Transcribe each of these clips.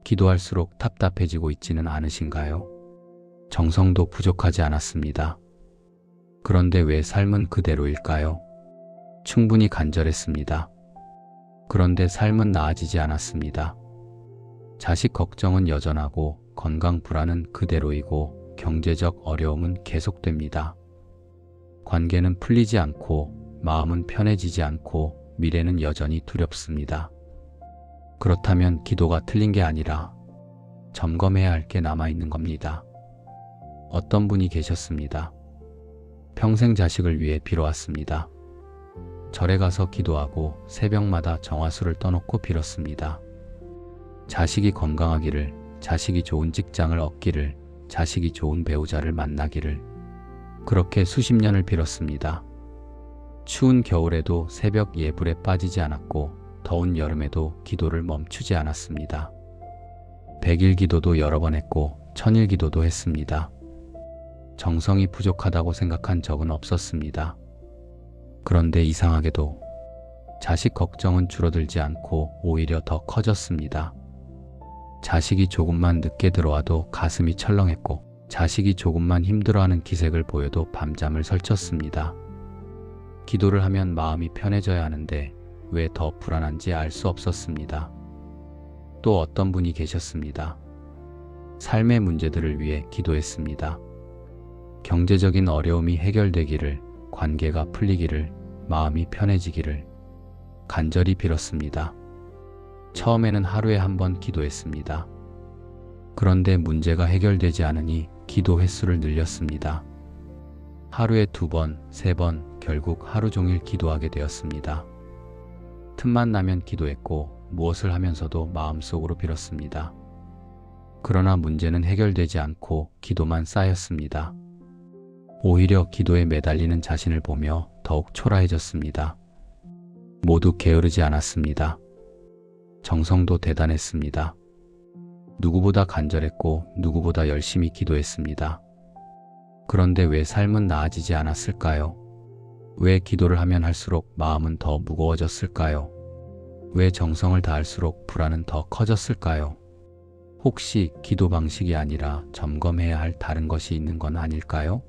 기도할수록 답답해지고 있지는 않으신가요? 정성도 부족하지 않았습니다. 그런데 왜 삶은 그대로일까요? 충분히 간절했습니다. 그런데 삶은 나아지지 않았습니다. 자식 걱정은 여전하고 건강 불안은 그대로이고 경제적 어려움은 계속됩니다. 관계는 풀리지 않고 마음은 편해지지 않고 미래는 여전히 두렵습니다. 그렇다면 기도가 틀린 게 아니라 점검해야 할 게 남아있는 겁니다. 어떤 분이 계셨습니다. 평생 자식을 위해 빌어왔습니다. 절에 가서 기도하고 새벽마다 정화수를 떠놓고 빌었습니다. 자식이 건강하기를, 자식이 좋은 직장을 얻기를, 자식이 좋은 배우자를 만나기를, 그렇게 수십 년을 빌었습니다. 추운 겨울에도 새벽 예불에 빠지지 않았고 더운 여름에도 기도를 멈추지 않았습니다. 100일 기도도 여러 번 했고 1000일 기도도 했습니다. 정성이 부족하다고 생각한 적은 없었습니다. 그런데 이상하게도 자식 걱정은 줄어들지 않고 오히려 더 커졌습니다. 자식이 조금만 늦게 들어와도 가슴이 철렁했고 자식이 조금만 힘들어하는 기색을 보여도 밤잠을 설쳤습니다. 기도를 하면 마음이 편해져야 하는데 왜 더 불안한지 알 수 없었습니다. 또 어떤 분이 계셨습니다. 삶의 문제들을 위해 기도했습니다. 경제적인 어려움이 해결되기를, 관계가 풀리기를, 마음이 편해지기를 간절히 빌었습니다. 처음에는 하루에 한 번 기도했습니다. 그런데 문제가 해결되지 않으니 기도 횟수를 늘렸습니다. 하루에 2번, 3번, 결국 하루 종일 기도하게 되었습니다. 틈만 나면 기도했고 무엇을 하면서도 마음속으로 빌었습니다. 그러나 문제는 해결되지 않고 기도만 쌓였습니다. 오히려 기도에 매달리는 자신을 보며 더욱 초라해졌습니다. 모두 게으르지 않았습니다. 정성도 대단했습니다. 누구보다 간절했고 누구보다 열심히 기도했습니다. 그런데 왜 삶은 나아지지 않았을까요? 왜 기도를 하면 할수록 마음은 더 무거워졌을까요? 왜 정성을 다할수록 불안은 더 커졌을까요? 혹시 기도 방식이 아니라 점검해야 할 다른 것이 있는 건 아닐까요?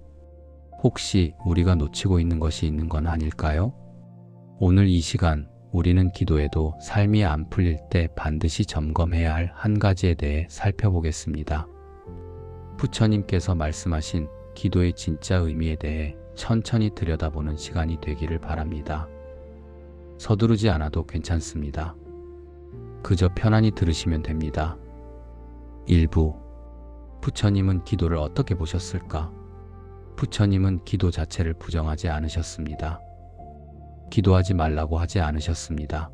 혹시 우리가 놓치고 있는 것이 있는 건 아닐까요? 오늘 이 시간 우리는 기도에도 삶이 안 풀릴 때 반드시 점검해야 할 한 가지에 대해 살펴보겠습니다. 부처님께서 말씀하신 기도의 진짜 의미에 대해 천천히 들여다보는 시간이 되기를 바랍니다. 서두르지 않아도 괜찮습니다. 그저 편안히 들으시면 됩니다. 1부. 부처님은 기도를 어떻게 보셨을까? 부처님은 기도 자체를 부정하지 않으셨습니다. 기도하지 말라고 하지 않으셨습니다.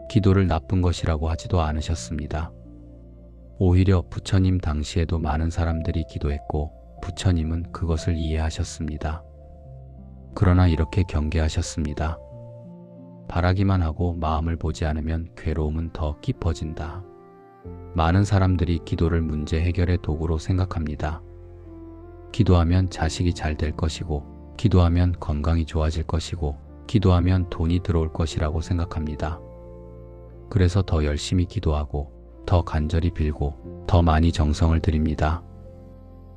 기도를 나쁜 것이라고 하지도 않으셨습니다. 오히려 부처님 당시에도 많은 사람들이 기도했고 부처님은 그것을 이해하셨습니다. 그러나 이렇게 경계하셨습니다. 바라기만 하고 마음을 보지 않으면 괴로움은 더 깊어진다. 많은 사람들이 기도를 문제 해결의 도구로 생각합니다. 기도하면 자식이 잘 될 것이고, 기도하면 건강이 좋아질 것이고, 기도하면 돈이 들어올 것이라고 생각합니다. 그래서 더 열심히 기도하고, 더 간절히 빌고, 더 많이 정성을 들입니다.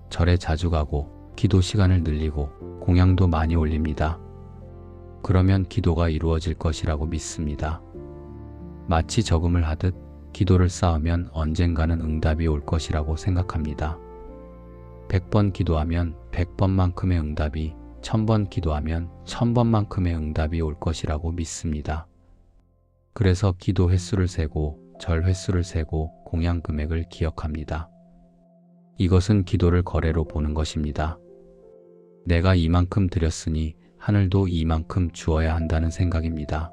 절에 자주 가고, 기도 시간을 늘리고, 공양도 많이 올립니다. 그러면 기도가 이루어질 것이라고 믿습니다. 마치 저금을 하듯 기도를 쌓으면 언젠가는 응답이 올 것이라고 생각합니다. 100번 기도하면 100번만큼의 응답이, 1000번 기도하면 1000번만큼의 응답이 올 것이라고 믿습니다. 그래서 기도 횟수를 세고 절 횟수를 세고 공양 금액을 기억합니다. 이것은 기도를 거래로 보는 것입니다. 내가 이만큼 드렸으니 하늘도 이만큼 주어야 한다는 생각입니다.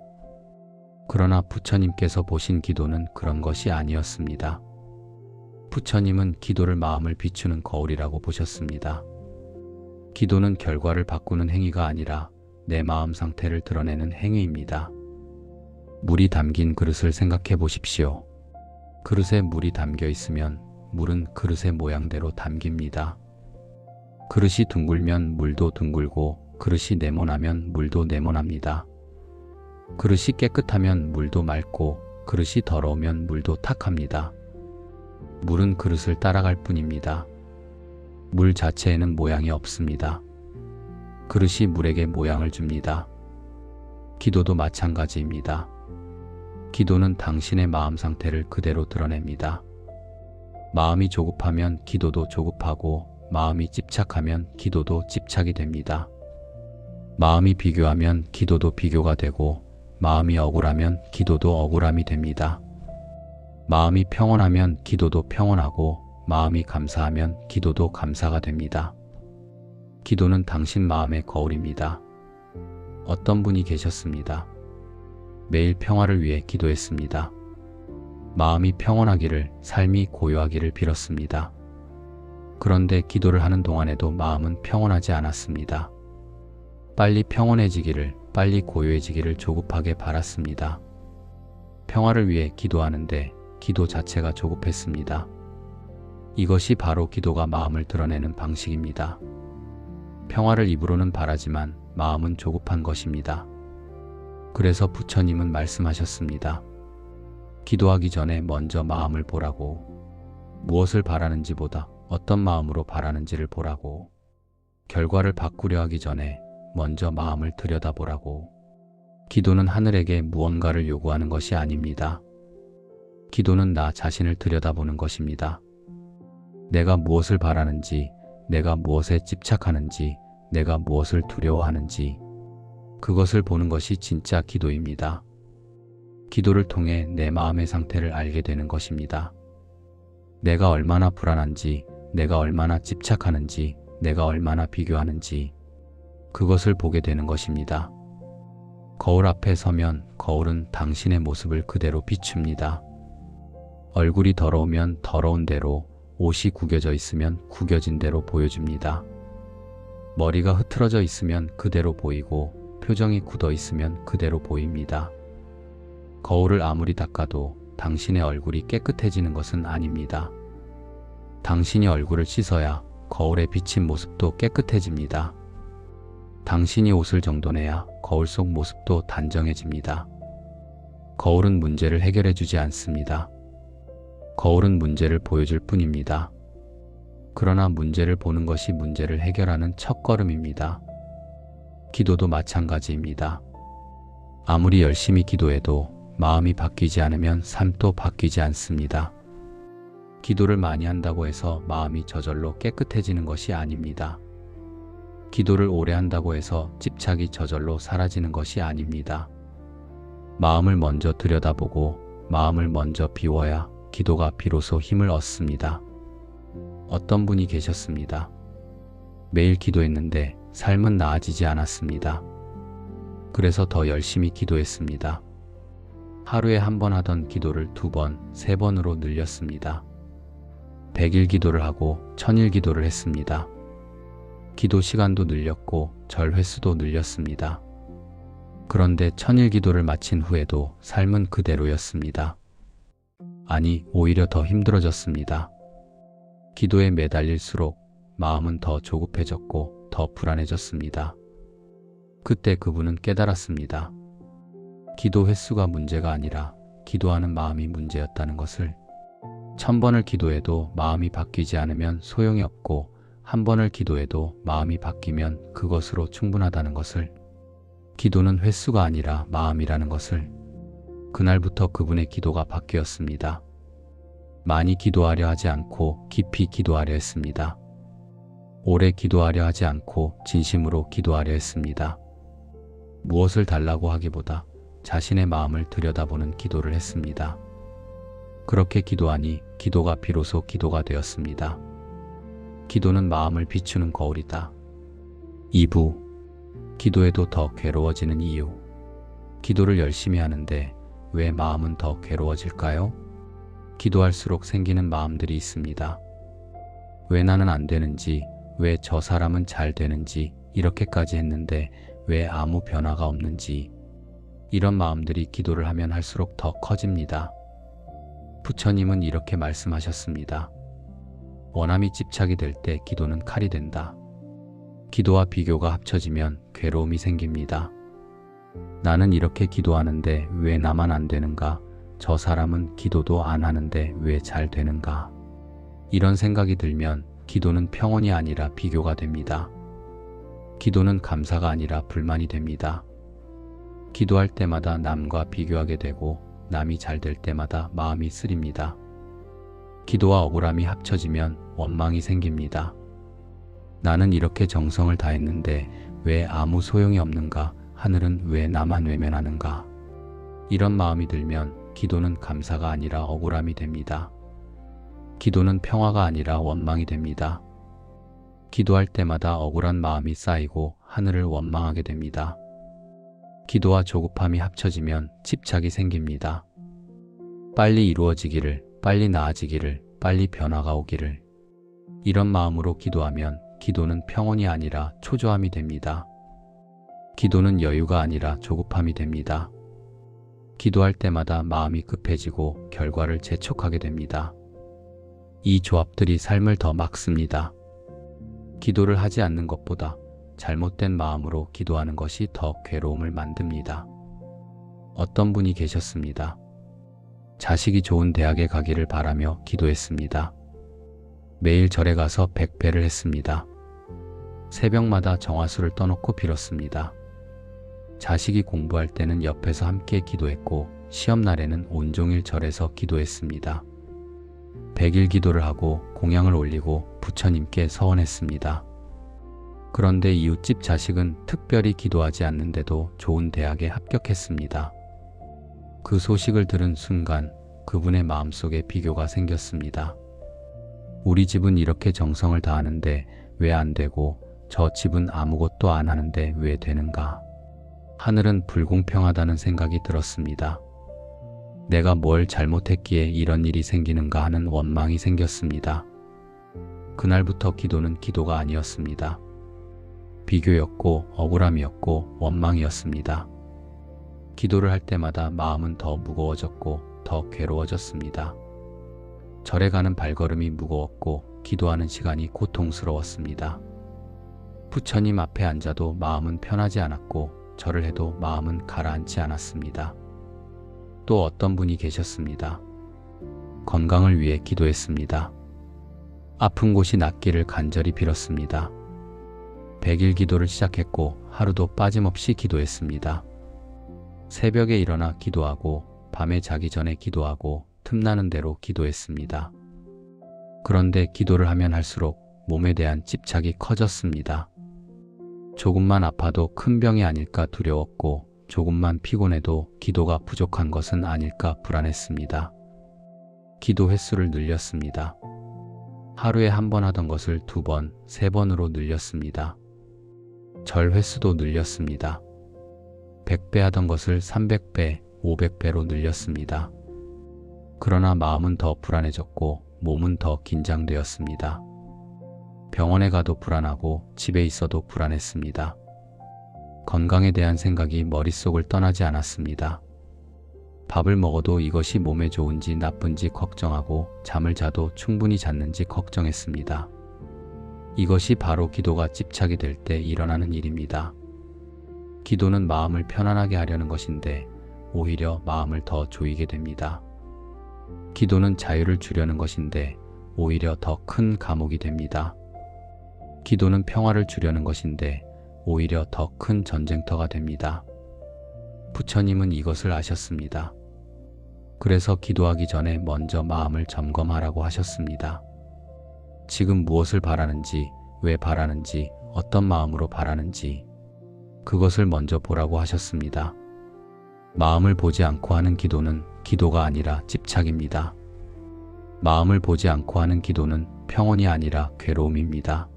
그러나 부처님께서 보신 기도는 그런 것이 아니었습니다. 부처님은 기도를 마음을 비추는 거울이라고 보셨습니다. 기도는 결과를 바꾸는 행위가 아니라 내 마음 상태를 드러내는 행위입니다. 물이 담긴 그릇을 생각해 보십시오. 그릇에 물이 담겨 있으면 물은 그릇의 모양대로 담깁니다. 그릇이 둥글면 물도 둥글고, 그릇이 네모나면 물도 네모납니다. 그릇이 깨끗하면 물도 맑고, 그릇이 더러우면 물도 탁합니다. 물은 그릇을 따라갈 뿐입니다. 물 자체에는 모양이 없습니다. 그릇이 물에게 모양을 줍니다. 기도도 마찬가지입니다. 기도는 당신의 마음 상태를 그대로 드러냅니다. 마음이 조급하면 기도도 조급하고, 마음이 집착하면 기도도 집착이 됩니다. 마음이 비교하면 기도도 비교가 되고, 마음이 억울하면 기도도 억울함이 됩니다. 마음이 평온하면 기도도 평온하고, 마음이 감사하면 기도도 감사가 됩니다. 기도는 당신 마음의 거울입니다. 어떤 분이 계셨습니다. 매일 평화를 위해 기도했습니다. 마음이 평온하기를, 삶이 고요하기를 빌었습니다. 그런데 기도를 하는 동안에도 마음은 평온하지 않았습니다. 빨리 평온해지기를, 빨리 고요해지기를 조급하게 바랐습니다. 평화를 위해 기도하는데 기도 자체가 조급했습니다. 이것이 바로 기도가 마음을 드러내는 방식입니다. 평화를 입으로는 바라지만 마음은 조급한 것입니다. 그래서 부처님은 말씀하셨습니다. 기도하기 전에 먼저 마음을 보라고. 무엇을 바라는지보다 어떤 마음으로 바라는지를 보라고. 결과를 바꾸려 하기 전에 먼저 마음을 들여다보라고. 기도는 하늘에게 무언가를 요구하는 것이 아닙니다. 기도는 나 자신을 들여다보는 것입니다. 내가 무엇을 바라는지, 내가 무엇에 집착하는지, 내가 무엇을 두려워하는지, 그것을 보는 것이 진짜 기도입니다. 기도를 통해 내 마음의 상태를 알게 되는 것입니다. 내가 얼마나 불안한지, 내가 얼마나 집착하는지, 내가 얼마나 비교하는지, 그것을 보게 되는 것입니다. 거울 앞에 서면 거울은 당신의 모습을 그대로 비춥니다. 얼굴이 더러우면 더러운 대로, 옷이 구겨져 있으면 구겨진 대로 보여줍니다. 머리가 흐트러져 있으면 그대로 보이고, 표정이 굳어 있으면 그대로 보입니다. 거울을 아무리 닦아도 당신의 얼굴이 깨끗해지는 것은 아닙니다. 당신이 얼굴을 씻어야 거울에 비친 모습도 깨끗해집니다. 당신이 옷을 정돈해야 거울 속 모습도 단정해집니다. 거울은 문제를 해결해 주지 않습니다. 거울은 문제를 보여줄 뿐입니다. 그러나 문제를 보는 것이 문제를 해결하는 첫걸음입니다. 기도도 마찬가지입니다. 아무리 열심히 기도해도 마음이 바뀌지 않으면 삶도 바뀌지 않습니다. 기도를 많이 한다고 해서 마음이 저절로 깨끗해지는 것이 아닙니다. 기도를 오래 한다고 해서 집착이 저절로 사라지는 것이 아닙니다. 마음을 먼저 들여다보고 마음을 먼저 비워야 기도가 비로소 힘을 얻습니다. 어떤 분이 계셨습니다. 매일 기도했는데 삶은 나아지지 않았습니다. 그래서 더 열심히 기도했습니다. 하루에 한 번 하던 기도를 2번, 3번으로 늘렸습니다. 100일 기도를 하고 1000일 기도를 했습니다. 기도 시간도 늘렸고 절 횟수도 늘렸습니다. 그런데 1000일 기도를 마친 후에도 삶은 그대로였습니다. 아니, 오히려 더 힘들어졌습니다. 기도에 매달릴수록 마음은 더 조급해졌고 더 불안해졌습니다. 그때 그분은 깨달았습니다. 기도 횟수가 문제가 아니라 기도하는 마음이 문제였다는 것을. 1000번을 기도해도 마음이 바뀌지 않으면 소용이 없고, 1번을 기도해도 마음이 바뀌면 그것으로 충분하다는 것을. 기도는 횟수가 아니라 마음이라는 것을. 그날부터 그분의 기도가 바뀌었습니다. 많이 기도하려 하지 않고 깊이 기도하려 했습니다. 오래 기도하려 하지 않고 진심으로 기도하려 했습니다. 무엇을 달라고 하기보다 자신의 마음을 들여다보는 기도를 했습니다. 그렇게 기도하니 기도가 비로소 기도가 되었습니다. 기도는 마음을 비추는 거울이다. 2부. 기도해도 더 괴로워지는 이유. 기도를 열심히 하는데 왜 마음은 더 괴로워질까요? 기도할수록 생기는 마음들이 있습니다. 왜 나는 안 되는지, 왜 저 사람은 잘 되는지, 이렇게까지 했는데 왜 아무 변화가 없는지, 이런 마음들이 기도를 하면 할수록 더 커집니다. 부처님은 이렇게 말씀하셨습니다. 원함이 집착이 될 때 기도는 칼이 된다. 기도와 비교가 합쳐지면 괴로움이 생깁니다. 나는 이렇게 기도하는데 왜 나만 안 되는가? 저 사람은 기도도 안 하는데 왜 잘 되는가? 이런 생각이 들면 기도는 평온이 아니라 비교가 됩니다. 기도는 감사가 아니라 불만이 됩니다. 기도할 때마다 남과 비교하게 되고 남이 잘 될 때마다 마음이 쓰립니다. 기도와 억울함이 합쳐지면 원망이 생깁니다. 나는 이렇게 정성을 다했는데 왜 아무 소용이 없는가? 하늘은 왜 나만 외면하는가? 이런 마음이 들면 기도는 감사가 아니라 억울함이 됩니다. 기도는 평화가 아니라 원망이 됩니다. 기도할 때마다 억울한 마음이 쌓이고 하늘을 원망하게 됩니다. 기도와 조급함이 합쳐지면 집착이 생깁니다. 빨리 이루어지기를, 빨리 나아지기를, 빨리 변화가 오기를. 이런 마음으로 기도하면 기도는 평온이 아니라 초조함이 됩니다. 기도는 여유가 아니라 조급함이 됩니다. 기도할 때마다 마음이 급해지고 결과를 재촉하게 됩니다. 이 조합들이 삶을 더 막습니다. 기도를 하지 않는 것보다 잘못된 마음으로 기도하는 것이 더 괴로움을 만듭니다. 어떤 분이 계셨습니다. 자식이 좋은 대학에 가기를 바라며 기도했습니다. 매일 절에 가서 백배를 했습니다. 새벽마다 정화수를 떠놓고 빌었습니다. 자식이 공부할 때는 옆에서 함께 기도했고 시험날에는 온종일 절에서 기도했습니다. 100일 기도를 하고 공양을 올리고 부처님께 서원했습니다. 그런데 이웃집 자식은 특별히 기도하지 않는데도 좋은 대학에 합격했습니다. 그 소식을 들은 순간 그분의 마음속에 비교가 생겼습니다. 우리 집은 이렇게 정성을 다하는데 왜 안 되고 저 집은 아무것도 안 하는데 왜 되는가? 하늘은 불공평하다는 생각이 들었습니다. 내가 뭘 잘못했기에 이런 일이 생기는가 하는 원망이 생겼습니다. 그날부터 기도는 기도가 아니었습니다. 비교였고 억울함이었고 원망이었습니다. 기도를 할 때마다 마음은 더 무거워졌고 더 괴로워졌습니다. 절에 가는 발걸음이 무거웠고 기도하는 시간이 고통스러웠습니다. 부처님 앞에 앉아도 마음은 편하지 않았고 절을 해도 마음은 가라앉지 않았습니다. 또 어떤 분이 계셨습니다. 건강을 위해 기도했습니다. 아픈 곳이 낫기를 간절히 빌었습니다. 100일 기도를 시작했고 하루도 빠짐없이 기도했습니다. 새벽에 일어나 기도하고 밤에 자기 전에 기도하고 틈나는 대로 기도했습니다. 그런데 기도를 하면 할수록 몸에 대한 집착이 커졌습니다. 조금만 아파도 큰 병이 아닐까 두려웠고 조금만 피곤해도 기도가 부족한 것은 아닐까 불안했습니다. 기도 횟수를 늘렸습니다. 하루에 한 번 하던 것을 2번, 3번으로 늘렸습니다. 절 횟수도 늘렸습니다. 100배 하던 것을 300배, 500배로 늘렸습니다. 그러나 마음은 더 불안해졌고 몸은 더 긴장되었습니다. 병원에 가도 불안하고 집에 있어도 불안했습니다. 건강에 대한 생각이 머릿속을 떠나지 않았습니다. 밥을 먹어도 이것이 몸에 좋은지 나쁜지 걱정하고 잠을 자도 충분히 잤는지 걱정했습니다. 이것이 바로 기도가 집착이 될 때 일어나는 일입니다. 기도는 마음을 편안하게 하려는 것인데 오히려 마음을 더 조이게 됩니다. 기도는 자유를 주려는 것인데 오히려 더 큰 감옥이 됩니다. 기도는 평화를 주려는 것인데 오히려 더 큰 전쟁터가 됩니다. 부처님은 이것을 아셨습니다. 그래서 기도하기 전에 먼저 마음을 점검하라고 하셨습니다. 지금 무엇을 바라는지, 왜 바라는지, 어떤 마음으로 바라는지 그것을 먼저 보라고 하셨습니다. 마음을 보지 않고 하는 기도는 기도가 아니라 집착입니다. 마음을 보지 않고 하는 기도는 평온이 아니라 괴로움입니다.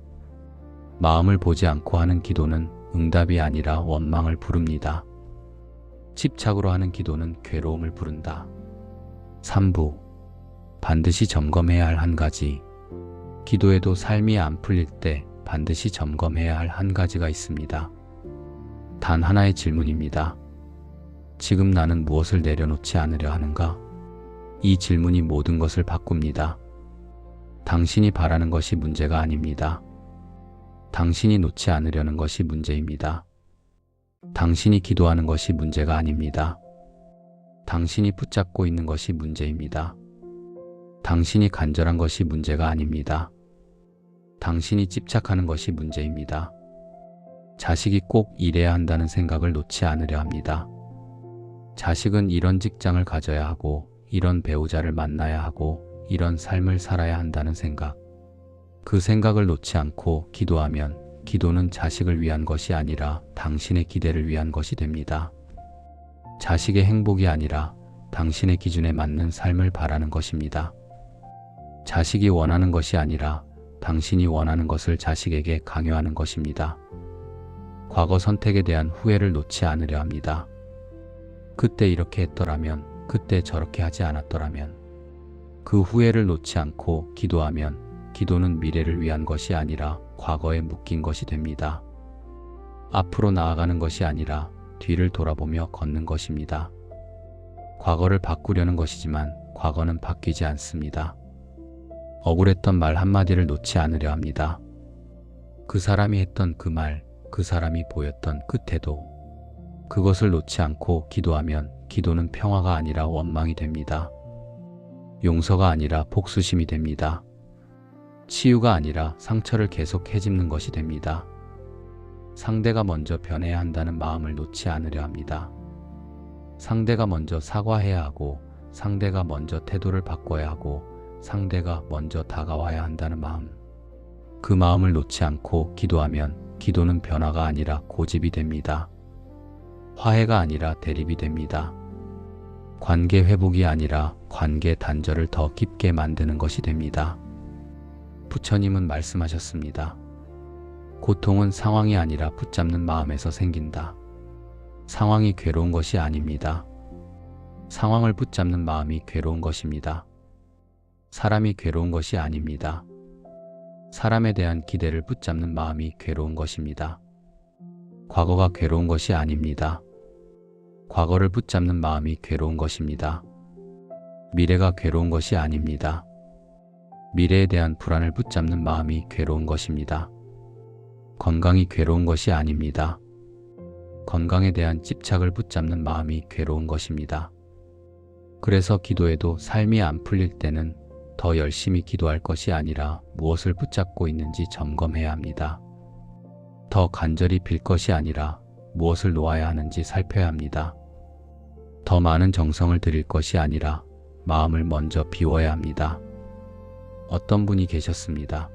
마음을 보지 않고 하는 기도는 응답이 아니라 원망을 부릅니다. 집착으로 하는 기도는 괴로움을 부른다. 3부. 반드시 점검해야 할 한 가지. 기도에도 삶이 안 풀릴 때 반드시 점검해야 할 한 가지가 있습니다. 단 하나의 질문입니다. 지금 나는 무엇을 내려놓지 않으려 하는가? 이 질문이 모든 것을 바꿉니다. 당신이 바라는 것이 문제가 아닙니다. 당신이 놓지 않으려는 것이 문제입니다. 당신이 기도하는 것이 문제가 아닙니다. 당신이 붙잡고 있는 것이 문제입니다. 당신이 간절한 것이 문제가 아닙니다. 당신이 집착하는 것이 문제입니다. 자식이 꼭 이래야 한다는 생각을 놓지 않으려 합니다. 자식은 이런 직장을 가져야 하고, 이런 배우자를 만나야 하고, 이런 삶을 살아야 한다는 생각. 그 생각을 놓지 않고 기도하면 기도는 자식을 위한 것이 아니라 당신의 기대를 위한 것이 됩니다. 자식의 행복이 아니라 당신의 기준에 맞는 삶을 바라는 것입니다. 자식이 원하는 것이 아니라 당신이 원하는 것을 자식에게 강요하는 것입니다. 과거 선택에 대한 후회를 놓지 않으려 합니다. 그때 이렇게 했더라면, 그때 저렇게 하지 않았더라면. 그 후회를 놓지 않고 기도하면 기도는 미래를 위한 것이 아니라 과거에 묶인 것이 됩니다. 앞으로 나아가는 것이 아니라 뒤를 돌아보며 걷는 것입니다. 과거를 바꾸려는 것이지만 과거는 바뀌지 않습니다. 억울했던 말 한마디를 놓지 않으려 합니다. 그 사람이 했던 그 말, 그 사람이 보였던 그 태도, 그것을 놓지 않고 기도하면 기도는 평화가 아니라 원망이 됩니다. 용서가 아니라 복수심이 됩니다. 치유가 아니라 상처를 계속 헤집는 것이 됩니다. 상대가 먼저 변해야 한다는 마음을 놓지 않으려 합니다. 상대가 먼저 사과해야 하고, 상대가 먼저 태도를 바꿔야 하고, 상대가 먼저 다가와야 한다는 마음. 그 마음을 놓지 않고 기도하면 기도는 변화가 아니라 고집이 됩니다. 화해가 아니라 대립이 됩니다. 관계 회복이 아니라 관계 단절을 더 깊게 만드는 것이 됩니다. 부처님은 말씀하셨습니다. 고통은 상황이 아니라 붙잡는 마음에서 생긴다. 상황이 괴로운 것이 아닙니다. 상황을 붙잡는 마음이 괴로운 것입니다. 사람이 괴로운 것이 아닙니다. 사람에 대한 기대를 붙잡는 마음이 괴로운 것입니다. 과거가 괴로운 것이 아닙니다. 과거를 붙잡는 마음이 괴로운 것입니다. 미래가 괴로운 것이 아닙니다. 미래에 대한 불안을 붙잡는 마음이 괴로운 것입니다. 건강이 괴로운 것이 아닙니다. 건강에 대한 집착을 붙잡는 마음이 괴로운 것입니다. 그래서 기도해도 삶이 안 풀릴 때는 더 열심히 기도할 것이 아니라 무엇을 붙잡고 있는지 점검해야 합니다. 더 간절히 빌 것이 아니라 무엇을 놓아야 하는지 살펴야 합니다. 더 많은 정성을 들일 것이 아니라 마음을 먼저 비워야 합니다. 어떤 분이 계셨습니다.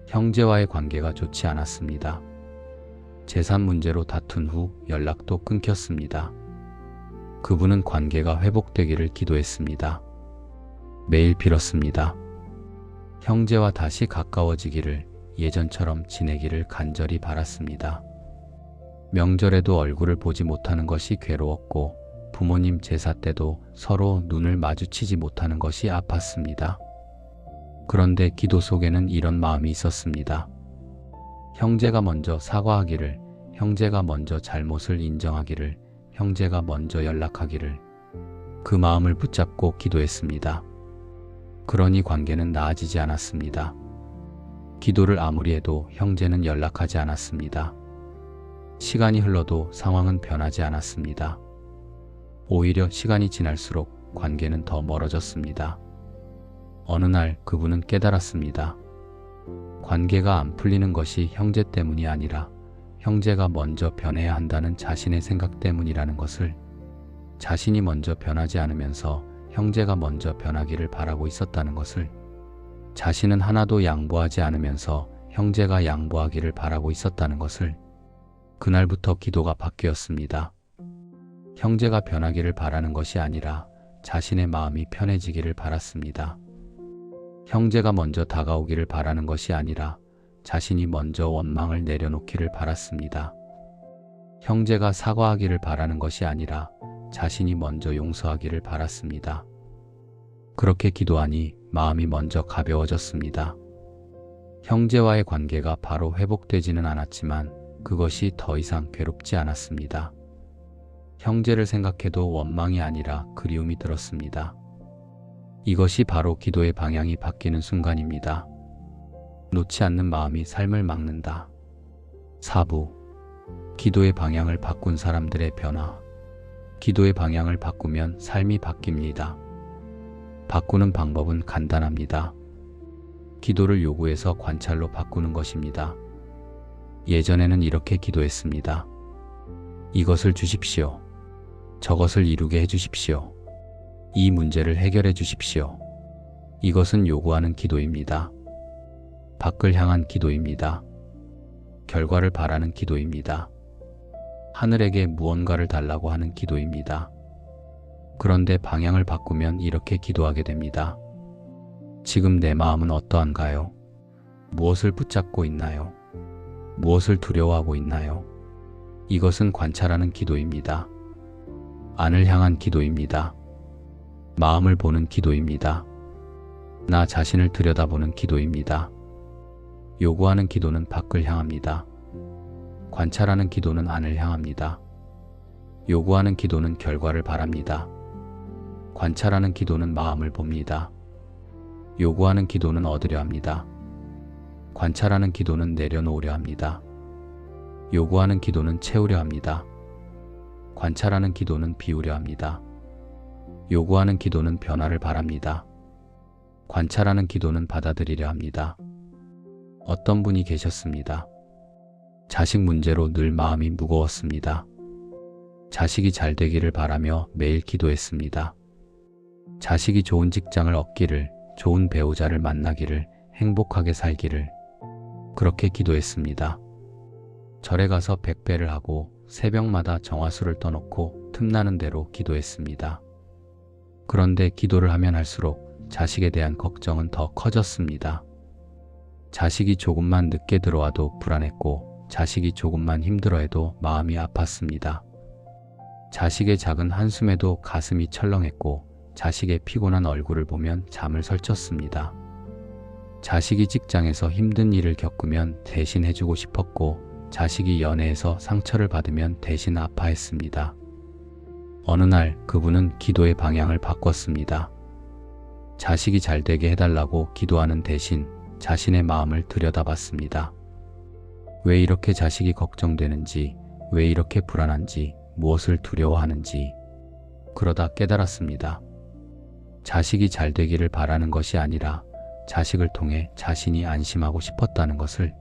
형제와의 관계가 좋지 않았습니다. 재산 문제로 다툰 후 연락도 끊겼습니다. 그분은 관계가 회복되기를 기도했습니다. 매일 빌었습니다. 형제와 다시 가까워지기를, 예전처럼 지내기를 간절히 바랐습니다. 명절에도 얼굴을 보지 못하는 것이 괴로웠고, 부모님 제사 때도 서로 눈을 마주치지 못하는 것이 아팠습니다. 그런데 기도 속에는 이런 마음이 있었습니다. 형제가 먼저 사과하기를, 형제가 먼저 잘못을 인정하기를, 형제가 먼저 연락하기를, 그 마음을 붙잡고 기도했습니다. 그러니 관계는 나아지지 않았습니다. 기도를 아무리 해도 형제는 연락하지 않았습니다. 시간이 흘러도 상황은 변하지 않았습니다. 오히려 시간이 지날수록 관계는 더 멀어졌습니다. 어느 날 그분은 깨달았습니다. 관계가 안 풀리는 것이 형제 때문이 아니라 형제가 먼저 변해야 한다는 자신의 생각 때문이라는 것을, 자신이 먼저 변하지 않으면서 형제가 먼저 변하기를 바라고 있었다는 것을, 자신은 하나도 양보하지 않으면서 형제가 양보하기를 바라고 있었다는 것을, 그날부터 기도가 바뀌었습니다. 형제가 변하기를 바라는 것이 아니라 자신의 마음이 편해지기를 바랐습니다. 형제가 먼저 다가오기를 바라는 것이 아니라 자신이 먼저 원망을 내려놓기를 바랐습니다. 형제가 사과하기를 바라는 것이 아니라 자신이 먼저 용서하기를 바랐습니다. 그렇게 기도하니 마음이 먼저 가벼워졌습니다. 형제와의 관계가 바로 회복되지는 않았지만 그것이 더 이상 괴롭지 않았습니다. 형제를 생각해도 원망이 아니라 그리움이 들었습니다. 이것이 바로 기도의 방향이 바뀌는 순간입니다. 놓지 않는 마음이 삶을 막는다. 4부. 기도의 방향을 바꾼 사람들의 변화. 기도의 방향을 바꾸면 삶이 바뀝니다. 바꾸는 방법은 간단합니다. 기도를 요구해서 관찰로 바꾸는 것입니다. 예전에는 이렇게 기도했습니다. 이것을 주십시오. 저것을 이루게 해주십시오. 이 문제를 해결해 주십시오. 이것은 요구하는 기도입니다. 밖을 향한 기도입니다. 결과를 바라는 기도입니다. 하늘에게 무언가를 달라고 하는 기도입니다. 그런데 방향을 바꾸면 이렇게 기도하게 됩니다. 지금 내 마음은 어떠한가요? 무엇을 붙잡고 있나요? 무엇을 두려워하고 있나요? 이것은 관찰하는 기도입니다. 안을 향한 기도입니다. 마음을 보는 기도입니다. 나 자신을 들여다보는 기도입니다. 요구하는 기도는 밖을 향합니다. 관찰하는 기도는 안을 향합니다. 요구하는 기도는 결과를 바랍니다. 관찰하는 기도는 마음을 봅니다. 요구하는 기도는 얻으려 합니다. 관찰하는 기도는 내려놓으려 합니다. 요구하는 기도는 채우려 합니다. 관찰하는 기도는 비우려 합니다. 요구하는 기도는 변화를 바랍니다. 관찰하는 기도는 받아들이려 합니다. 어떤 분이 계셨습니다. 자식 문제로 늘 마음이 무거웠습니다. 자식이 잘 되기를 바라며 매일 기도했습니다. 자식이 좋은 직장을 얻기를, 좋은 배우자를 만나기를, 행복하게 살기를 그렇게 기도했습니다. 절에 가서 백배를 하고 새벽마다 정화수를 떠놓고 틈나는 대로 기도했습니다. 그런데 기도를 하면 할수록 자식에 대한 걱정은 더 커졌습니다. 자식이 조금만 늦게 들어와도 불안했고 자식이 조금만 힘들어해도 마음이 아팠습니다. 자식의 작은 한숨에도 가슴이 철렁했고 자식의 피곤한 얼굴을 보면 잠을 설쳤습니다. 자식이 직장에서 힘든 일을 겪으면 대신 해주고 싶었고 자식이 연애에서 상처를 받으면 대신 아파했습니다. 어느 날 그분은 기도의 방향을 바꿨습니다. 자식이 잘 되게 해달라고 기도하는 대신 자신의 마음을 들여다봤습니다. 왜 이렇게 자식이 걱정되는지, 왜 이렇게 불안한지, 무엇을 두려워하는지 그러다 깨달았습니다. 자식이 잘 되기를 바라는 것이 아니라 자식을 통해 자신이 안심하고 싶었다는 것을,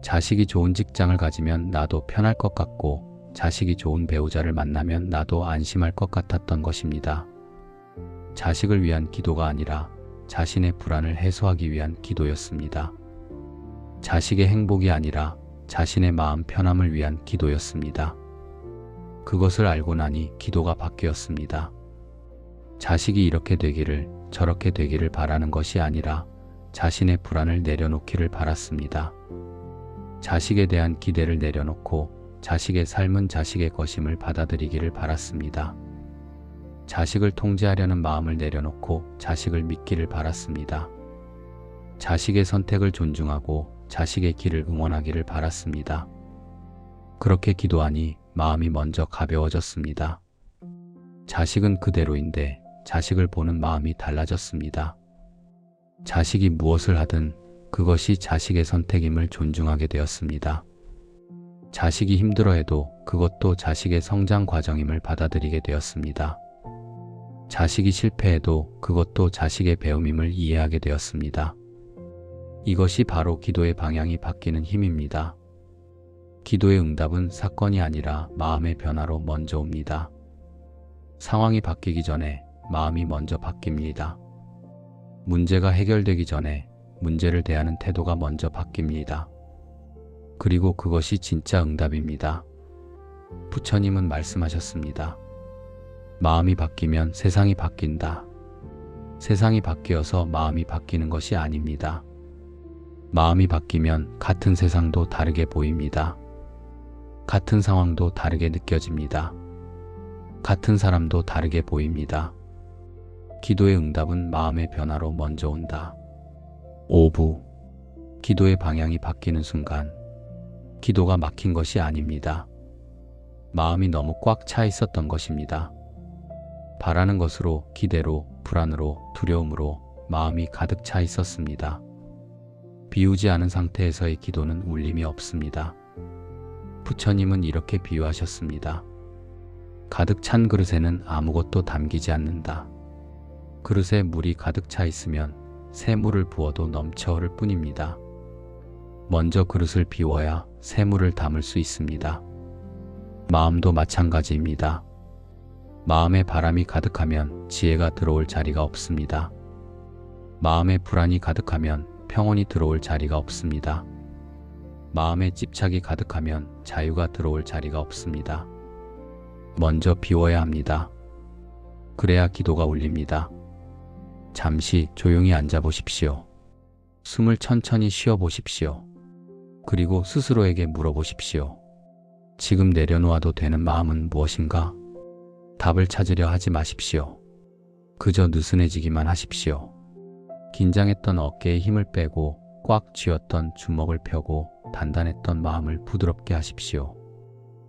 자식이 좋은 직장을 가지면 나도 편할 것 같고 자식이 좋은 배우자를 만나면 나도 안심할 것 같았던 것입니다. 자식을 위한 기도가 아니라 자신의 불안을 해소하기 위한 기도였습니다. 자식의 행복이 아니라 자신의 마음 편함을 위한 기도였습니다. 그것을 알고 나니 기도가 바뀌었습니다. 자식이 이렇게 되기를, 저렇게 되기를 바라는 것이 아니라 자신의 불안을 내려놓기를 바랐습니다. 자식에 대한 기대를 내려놓고 자식의 삶은 자식의 것임을 받아들이기를 바랐습니다. 자식을 통제하려는 마음을 내려놓고 자식을 믿기를 바랐습니다. 자식의 선택을 존중하고 자식의 길을 응원하기를 바랐습니다. 그렇게 기도하니 마음이 먼저 가벼워졌습니다. 자식은 그대로인데 자식을 보는 마음이 달라졌습니다. 자식이 무엇을 하든 그것이 자식의 선택임을 존중하게 되었습니다. 자식이 힘들어해도 그것도 자식의 성장 과정임을 받아들이게 되었습니다. 자식이 실패해도 그것도 자식의 배움임을 이해하게 되었습니다. 이것이 바로 기도의 방향이 바뀌는 힘입니다. 기도의 응답은 사건이 아니라 마음의 변화로 먼저 옵니다. 상황이 바뀌기 전에 마음이 먼저 바뀝니다. 문제가 해결되기 전에 문제를 대하는 태도가 먼저 바뀝니다. 그리고 그것이 진짜 응답입니다. 부처님은 말씀하셨습니다. 마음이 바뀌면 세상이 바뀐다. 세상이 바뀌어서 마음이 바뀌는 것이 아닙니다. 마음이 바뀌면 같은 세상도 다르게 보입니다. 같은 상황도 다르게 느껴집니다. 같은 사람도 다르게 보입니다. 기도의 응답은 마음의 변화로 먼저 온다. 5부. 기도의 방향이 바뀌는 순간 기도가 막힌 것이 아닙니다. 마음이 너무 꽉 차 있었던 것입니다. 바라는 것으로, 기대로, 불안으로, 두려움으로 마음이 가득 차 있었습니다. 비우지 않은 상태에서의 기도는 울림이 없습니다. 부처님은 이렇게 비유하셨습니다. 가득 찬 그릇에는 아무것도 담기지 않는다. 그릇에 물이 가득 차 있으면 새 물을 부어도 넘쳐 흐를 뿐입니다. 먼저 그릇을 비워야 새 물을 담을 수 있습니다. 마음도 마찬가지입니다. 마음에 바람이 가득하면 지혜가 들어올 자리가 없습니다. 마음에 불안이 가득하면 평온이 들어올 자리가 없습니다. 마음에 집착이 가득하면 자유가 들어올 자리가 없습니다. 먼저 비워야 합니다. 그래야 기도가 울립니다. 잠시 조용히 앉아 보십시오. 숨을 천천히 쉬어 보십시오. 그리고 스스로에게 물어보십시오. 지금 내려놓아도 되는 마음은 무엇인가? 답을 찾으려 하지 마십시오. 그저 느슨해지기만 하십시오. 긴장했던 어깨에 힘을 빼고 꽉 쥐었던 주먹을 펴고 단단했던 마음을 부드럽게 하십시오.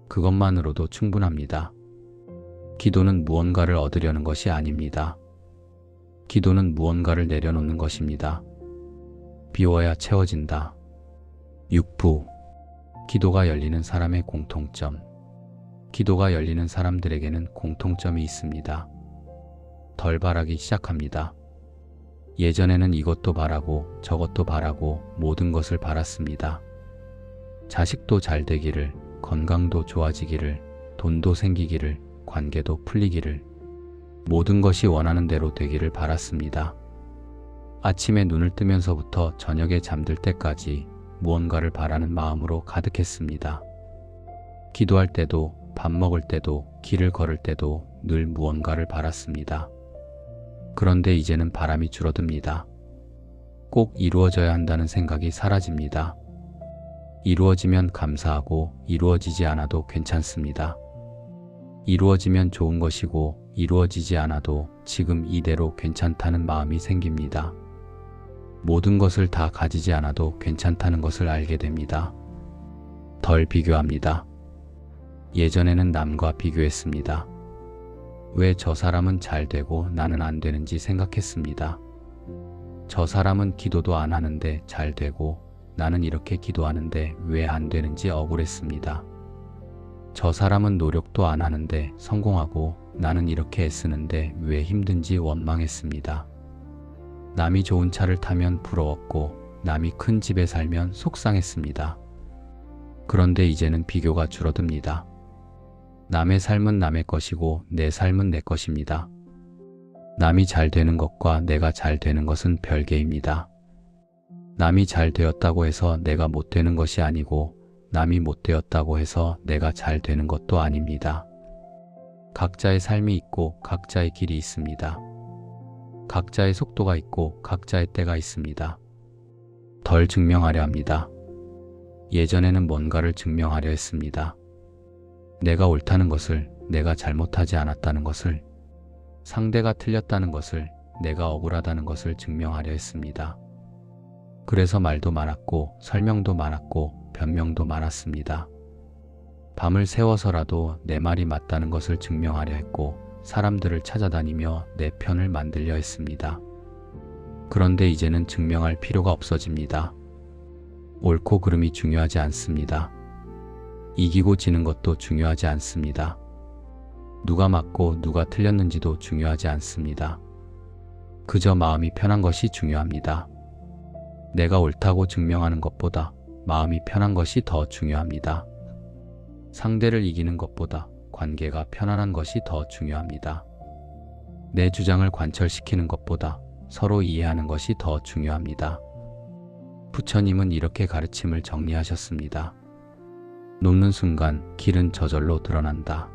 그것만으로도 충분합니다. 기도는 무언가를 얻으려는 것이 아닙니다. 기도는 무언가를 내려놓는 것입니다. 비워야 채워진다. 6부. 기도가 열리는 사람의 공통점. 기도가 열리는 사람들에게는 공통점이 있습니다. 덜 바라기 시작합니다. 예전에는 이것도 바라고 저것도 바라고 모든 것을 바랐습니다. 자식도 잘 되기를, 건강도 좋아지기를, 돈도 생기기를, 관계도 풀리기를, 모든 것이 원하는 대로 되기를 바랐습니다. 아침에 눈을 뜨면서부터 저녁에 잠들 때까지 무언가를 바라는 마음으로 가득했습니다. 기도할 때도, 밥 먹을 때도, 길을 걸을 때도 늘 무언가를 바랐습니다. 그런데 이제는 바람이 줄어듭니다. 꼭 이루어져야 한다는 생각이 사라집니다. 이루어지면 감사하고 이루어지지 않아도 괜찮습니다. 이루어지면 좋은 것이고 이루어지지 않아도 지금 이대로 괜찮다는 마음이 생깁니다. 모든 것을 다 가지지 않아도 괜찮다는 것을 알게 됩니다. 덜 비교합니다. 예전에는 남과 비교했습니다. 왜 저 사람은 잘 되고 나는 안 되는지 생각했습니다. 저 사람은 기도도 안 하는데 잘 되고 나는 이렇게 기도하는데 왜 안 되는지 억울했습니다. 저 사람은 노력도 안 하는데 성공하고 나는 이렇게 애쓰는데 왜 힘든지 원망했습니다. 남이 좋은 차를 타면 부러웠고 남이 큰 집에 살면 속상했습니다. 그런데 이제는 비교가 줄어듭니다. 남의 삶은 남의 것이고 내 삶은 내 것입니다. 남이 잘 되는 것과 내가 잘 되는 것은 별개입니다. 남이 잘 되었다고 해서 내가 못 되는 것이 아니고 남이 못 되었다고 해서 내가 잘 되는 것도 아닙니다. 각자의 삶이 있고 각자의 길이 있습니다. 각자의 속도가 있고 각자의 때가 있습니다. 덜 증명하려 합니다. 예전에는 뭔가를 증명하려 했습니다. 내가 옳다는 것을, 내가 잘못하지 않았다는 것을, 상대가 틀렸다는 것을, 내가 억울하다는 것을 증명하려 했습니다. 그래서 말도 많았고 설명도 많았고 변명도 많았습니다. 밤을 새워서라도 내 말이 맞다는 것을 증명하려 했고 사람들을 찾아다니며 내 편을 만들려 했습니다. 그런데 이제는 증명할 필요가 없어집니다. 옳고 그름이 중요하지 않습니다. 이기고 지는 것도 중요하지 않습니다. 누가 맞고 누가 틀렸는지도 중요하지 않습니다. 그저 마음이 편한 것이 중요합니다. 내가 옳다고 증명하는 것보다 마음이 편한 것이 더 중요합니다. 상대를 이기는 것보다 관계가 편안한 것이 더 중요합니다. 내 주장을 관철시키는 것보다 서로 이해하는 것이 더 중요합니다. 부처님은 이렇게 가르침을 정리하셨습니다. 놓는 순간 길은 저절로 드러난다.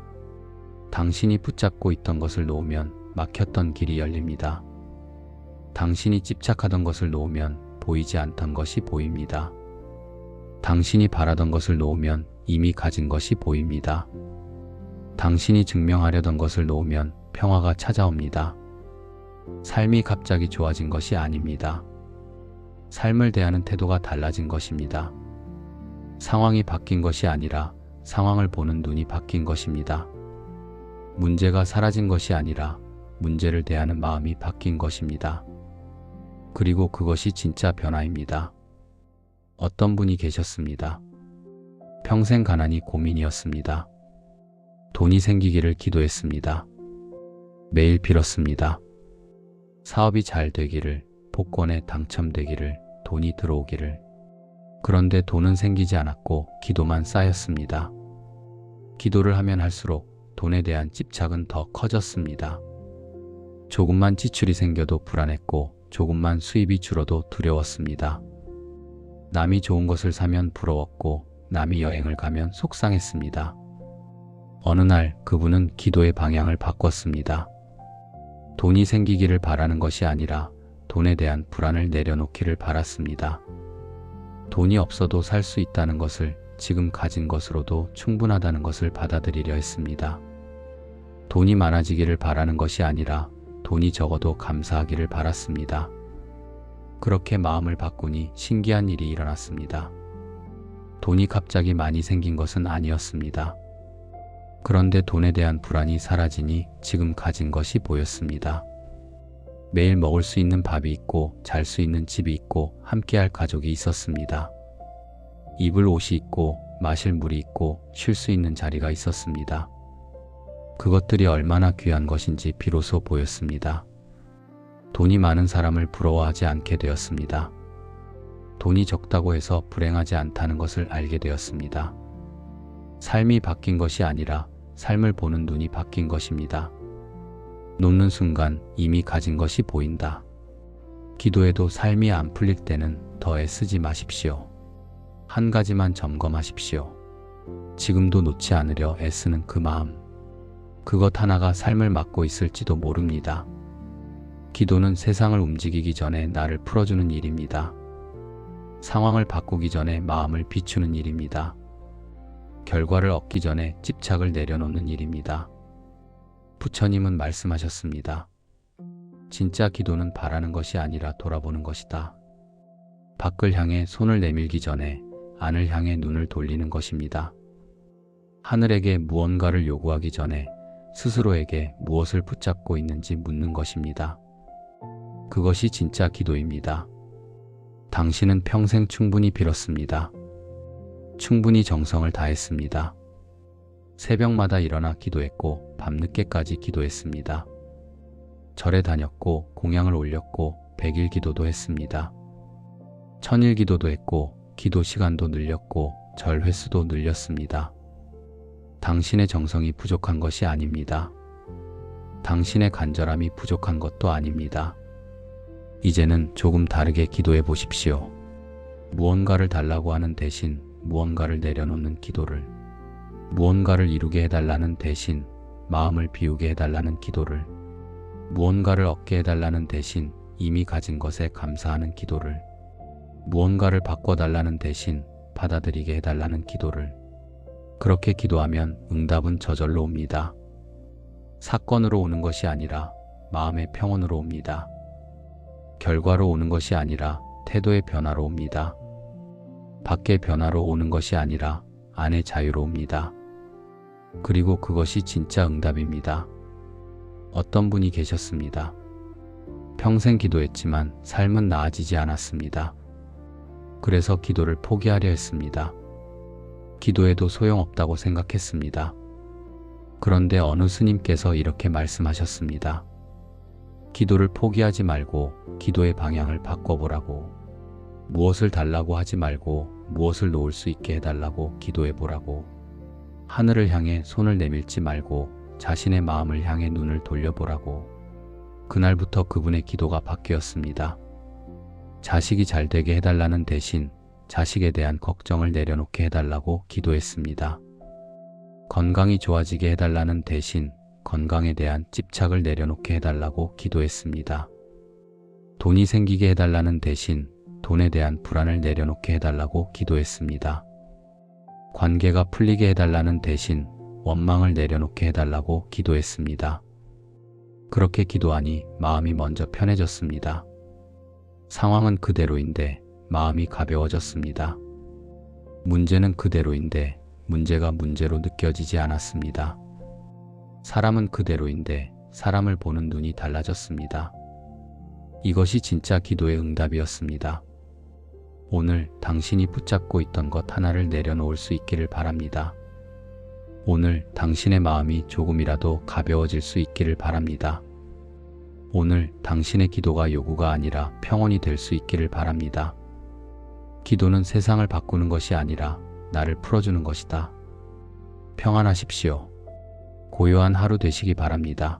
당신이 붙잡고 있던 것을 놓으면 막혔던 길이 열립니다. 당신이 집착하던 것을 놓으면 보이지 않던 것이 보입니다. 당신이 바라던 것을 놓으면 이미 가진 것이 보입니다. 당신이 증명하려던 것을 놓으면 평화가 찾아옵니다. 삶이 갑자기 좋아진 것이 아닙니다. 삶을 대하는 태도가 달라진 것입니다. 상황이 바뀐 것이 아니라 상황을 보는 눈이 바뀐 것입니다. 문제가 사라진 것이 아니라 문제를 대하는 마음이 바뀐 것입니다. 그리고 그것이 진짜 변화입니다. 어떤 분이 계셨습니다. 평생 가난이 고민이었습니다. 돈이 생기기를 기도했습니다. 매일 빌었습니다. 사업이 잘 되기를, 복권에 당첨되기를, 돈이 들어오기를. 그런데 돈은 생기지 않았고 기도만 쌓였습니다. 기도를 하면 할수록 돈에 대한 집착은 더 커졌습니다. 조금만 지출이 생겨도 불안했고 조금만 수입이 줄어도 두려웠습니다. 남이 좋은 것을 사면 부러웠고 남이 여행을 가면 속상했습니다. 어느 날 그분은 기도의 방향을 바꿨습니다. 돈이 생기기를 바라는 것이 아니라 돈에 대한 불안을 내려놓기를 바랐습니다. 돈이 없어도 살 수 있다는 것을, 지금 가진 것으로도 충분하다는 것을 받아들이려 했습니다. 돈이 많아지기를 바라는 것이 아니라 돈이 적어도 감사하기를 바랐습니다. 그렇게 마음을 바꾸니 신기한 일이 일어났습니다. 돈이 갑자기 많이 생긴 것은 아니었습니다. 그런데 돈에 대한 불안이 사라지니 지금 가진 것이 보였습니다. 매일 먹을 수 있는 밥이 있고 잘 수 있는 집이 있고 함께할 가족이 있었습니다. 입을 옷이 있고 마실 물이 있고 쉴 수 있는 자리가 있었습니다. 그것들이 얼마나 귀한 것인지 비로소 보였습니다. 돈이 많은 사람을 부러워하지 않게 되었습니다. 돈이 적다고 해서 불행하지 않다는 것을 알게 되었습니다. 삶이 바뀐 것이 아니라 삶을 보는 눈이 바뀐 것입니다. 놓는 순간 이미 가진 것이 보인다. 기도해도 삶이 안 풀릴 때는 더 애쓰지 마십시오. 한 가지만 점검하십시오. 지금도 놓지 않으려 애쓰는 그 마음. 그것 하나가 삶을 막고 있을지도 모릅니다. 기도는 세상을 움직이기 전에 나를 풀어주는 일입니다. 상황을 바꾸기 전에 마음을 비추는 일입니다. 결과를 얻기 전에 집착을 내려놓는 일입니다. 부처님은 말씀하셨습니다. 진짜 기도는 바라는 것이 아니라 돌아보는 것이다. 밖을 향해 손을 내밀기 전에 안을 향해 눈을 돌리는 것입니다. 하늘에게 무언가를 요구하기 전에 스스로에게 무엇을 붙잡고 있는지 묻는 것입니다. 그것이 진짜 기도입니다. 당신은 평생 충분히 빌었습니다. 충분히 정성을 다했습니다. 새벽마다 일어나 기도했고 밤늦게까지 기도했습니다. 절에 다녔고 공양을 올렸고 100일 기도도 했습니다. 1000일 기도도 했고 기도 시간도 늘렸고 절 횟수도 늘렸습니다. 당신의 정성이 부족한 것이 아닙니다. 당신의 간절함이 부족한 것도 아닙니다. 이제는 조금 다르게 기도해 보십시오. 무언가를 달라고 하는 대신 무언가를 내려놓는 기도를, 무언가를 이루게 해달라는 대신 마음을 비우게 해달라는 기도를, 무언가를 얻게 해달라는 대신 이미 가진 것에 감사하는 기도를, 무언가를 바꿔달라는 대신 받아들이게 해달라는 기도를. 그렇게 기도하면 응답은 저절로 옵니다. 사건으로 오는 것이 아니라 마음의 평온으로 옵니다. 결과로 오는 것이 아니라 태도의 변화로 옵니다. 밖의 변화로 오는 것이 아니라 안의 자유로 옵니다. 그리고 그것이 진짜 응답입니다. 어떤 분이 계셨습니다. 평생 기도했지만 삶은 나아지지 않았습니다. 그래서 기도를 포기하려 했습니다. 기도해도 소용없다고 생각했습니다. 그런데 어느 스님께서 이렇게 말씀하셨습니다. 기도를 포기하지 말고 기도의 방향을 바꿔보라고. 무엇을 달라고 하지 말고 무엇을 놓을 수 있게 해달라고 기도해보라고. 하늘을 향해 손을 내밀지 말고 자신의 마음을 향해 눈을 돌려보라고. 그날부터 그분의 기도가 바뀌었습니다. 자식이 잘 되게 해달라는 대신 자식에 대한 걱정을 내려놓게 해달라고 기도했습니다. 건강이 좋아지게 해달라는 대신 건강에 대한 집착을 내려놓게 해달라고 기도했습니다. 돈이 생기게 해달라는 대신 돈에 대한 불안을 내려놓게 해달라고 기도했습니다. 관계가 풀리게 해달라는 대신 원망을 내려놓게 해달라고 기도했습니다. 그렇게 기도하니 마음이 먼저 편해졌습니다. 상황은 그대로인데 마음이 가벼워졌습니다. 문제는 그대로인데 문제가 문제로 느껴지지 않았습니다. 사람은 그대로인데 사람을 보는 눈이 달라졌습니다. 이것이 진짜 기도의 응답이었습니다. 오늘 당신이 붙잡고 있던 것 하나를 내려놓을 수 있기를 바랍니다. 오늘 당신의 마음이 조금이라도 가벼워질 수 있기를 바랍니다. 오늘 당신의 기도가 요구가 아니라 평온이 될 수 있기를 바랍니다. 기도는 세상을 바꾸는 것이 아니라 나를 풀어주는 것이다. 평안하십시오. 고요한 하루 되시기 바랍니다.